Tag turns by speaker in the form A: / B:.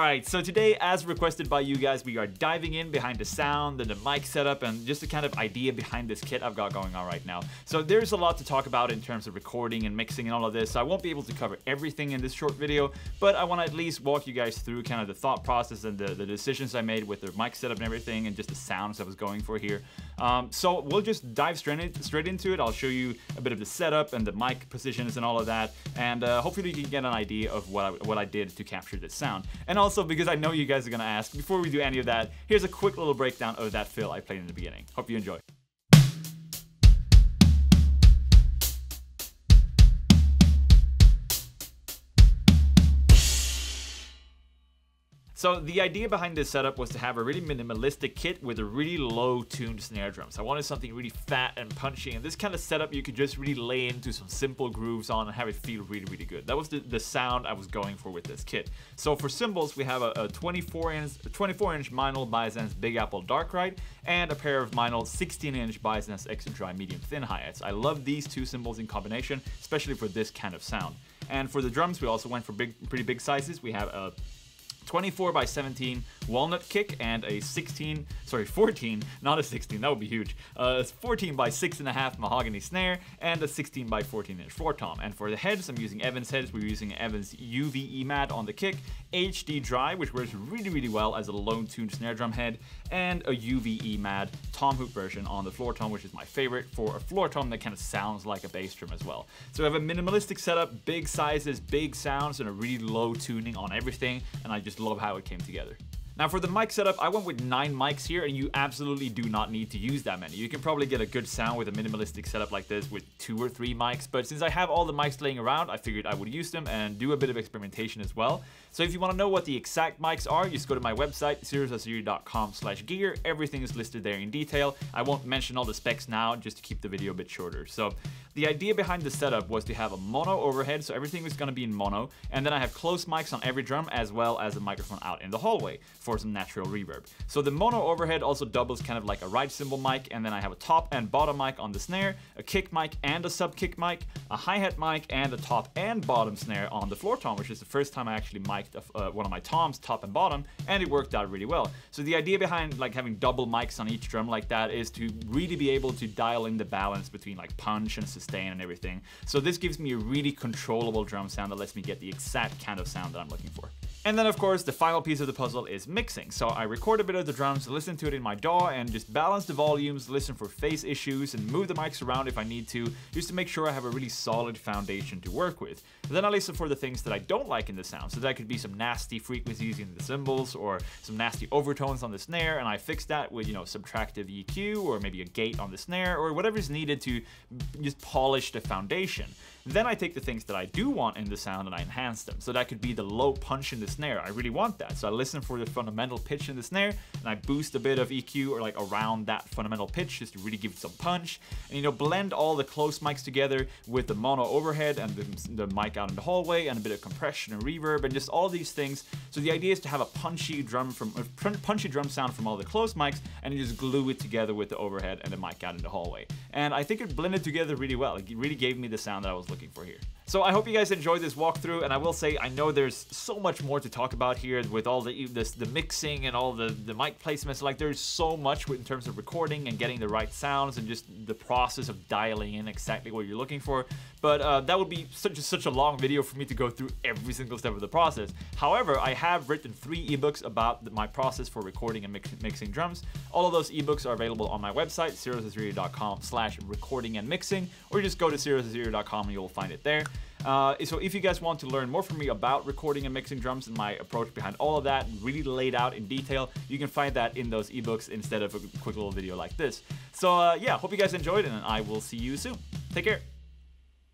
A: Alright, so today, as requested by you guys, we are diving in behind the sound and the mic setup and just the kind of idea behind this kit I've got going on right now. So there's a lot to talk about in terms of recording and mixing and all of this. So I won't be able to cover everything in this short video, but I want to at least walk you guys through kind of the thought process and the decisions I made with the mic setup and everything, and just the sounds I was going for here. So we'll just dive straight into it. I'll show you a bit of the setup and the mic positions and all of that, and hopefully you can get an idea of what I did to capture this sound. And also, because I know you guys are gonna ask, before we do any of that, here's a quick little breakdown of that fill I played in the beginning. Hope you enjoy. So the idea behind this setup was to have a really minimalistic kit with a really low tuned snare drum. So I wanted something really fat and punchy, and this kind of setup you could just really lay into some simple grooves on and have it feel really, really good. That was the sound I was going for with this kit. So for cymbals, we have a 24-inch Meinl Cymbals Big Apple Dark Ride and a pair of Meinl 16-inch Cymbals Extra Dry Medium Thin Hi-Hats. I love these two cymbals in combination, especially for this kind of sound. And for the drums, we also went for pretty big sizes. We have a 24x17 walnut kick and a 14, not a 16, that would be huge, 14x6.5 mahogany snare and a 16x14 inch floor tom. And for the heads, I'm using Evans heads. We're using Evans UV EMAD on the kick, HD dry, which works really, really well as a lone tuned snare drum head, and a UV EMAD tom hoop version on the floor tom, which is my favorite for a floor tom that kind of sounds like a bass drum as well. So we have a minimalistic setup, big sizes, big sounds, and a really low tuning on everything, and I just love how it came together. Now for the mic setup, I went with 9 mics here, and you absolutely do not need to use that many. You can probably get a good sound with a minimalistic setup like this with 2 or 3 mics, but since I have all the mics laying around, I figured I would use them and do a bit of experimentation as well. So if you want to know what the exact mics are, just go to my website, sirosvaziri.com/gear. Everything is listed there in detail. I won't mention all the specs now, just to keep the video a bit shorter. So the idea behind the setup was to have a mono overhead, so everything was going to be in mono, and then I have close mics on every drum as well as a microphone out in the hallway for some natural reverb. So the mono overhead also doubles kind of like a ride cymbal mic, and then I have a top and bottom mic on the snare, a kick mic and a sub kick mic, a hi-hat mic, and a top and bottom snare on the floor tom, which is the first time I actually mic'd one of my toms top and bottom, and it worked out really well. So the idea behind like having double mics on each drum like that is to really be able to dial in the balance between like punch and sustain and everything. So this gives me a really controllable drum sound that lets me get the exact kind of sound that I'm looking for. And then of course the final piece of the puzzle is mixing. So I record a bit of the drums, listen to it in my DAW, and just balance the volumes, listen for phase issues, and move the mics around if I need to, just to make sure I have a really solid foundation to work with. And then I listen for the things that I don't like in the sound. So that could be some nasty frequencies in the cymbals or some nasty overtones on the snare, and I fix that with, you know, subtractive EQ or maybe a gate on the snare or whatever's needed to just polish the foundation. Then I take the things that I do want in the sound and I enhance them. So that could be the low punch in the snare. I really want that. So I listen for the fundamental pitch in the snare and I boost a bit of EQ or like around that fundamental pitch just to really give it some punch. And, you know, blend all the close mics together with the mono overhead and the mic out in the hallway and a bit of compression and reverb and just all these things. So the idea is to have a punchy drum sound from all the close mics, and you just glue it together with the overhead and the mic out in the hallway. And I think it blended together really well. It really gave me the sound that I was looking for here. So I hope you guys enjoyed this walkthrough, and I will say I know there's so much more to talk about here with all the mixing and all the mic placements. Like there's so much in terms of recording and getting the right sounds and just the process of dialing in exactly what you're looking for. But that would be such a long video for me to go through every single step of the process. However, I have written 3 ebooks about my process for recording and mixing drums. All of those ebooks are available on my website, sirosvaziri.com/recording and mixing, or you just go to sirosvaziri.com and you'll find it there. So if you guys want to learn more from me about recording and mixing drums and my approach behind all of that, really laid out in detail, you can find that in those ebooks instead of a quick little video like this. So yeah, hope you guys enjoyed it, and I will see you soon. Take care.